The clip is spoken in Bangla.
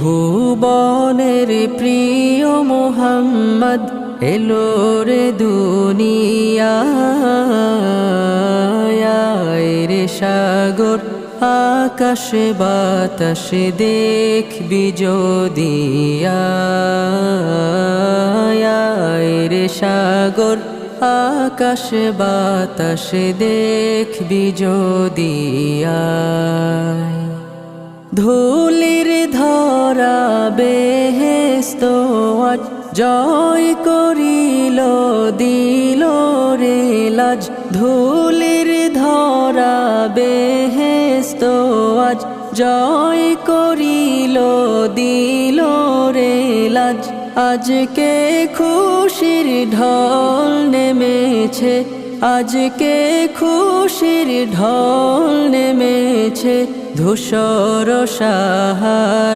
ভুবনের প্রিয় মুহাম্মদ এলো রে দুনিয়ায় রে সাগর আকাশে বাতাসে দেখবি যদি রে সাগর আকাশে বাতাসে দেখবি যদি ধুলির ধরা বেহেশত আজ জয় করিল দিল রে লাজ ধুলির ধরা বেহেশত আজ জয় করিল দিল রে লাজ আজকে খুশির ঢল নেমেছে আজকে খুশির ঢল নেমেছে ধূসর সাহারা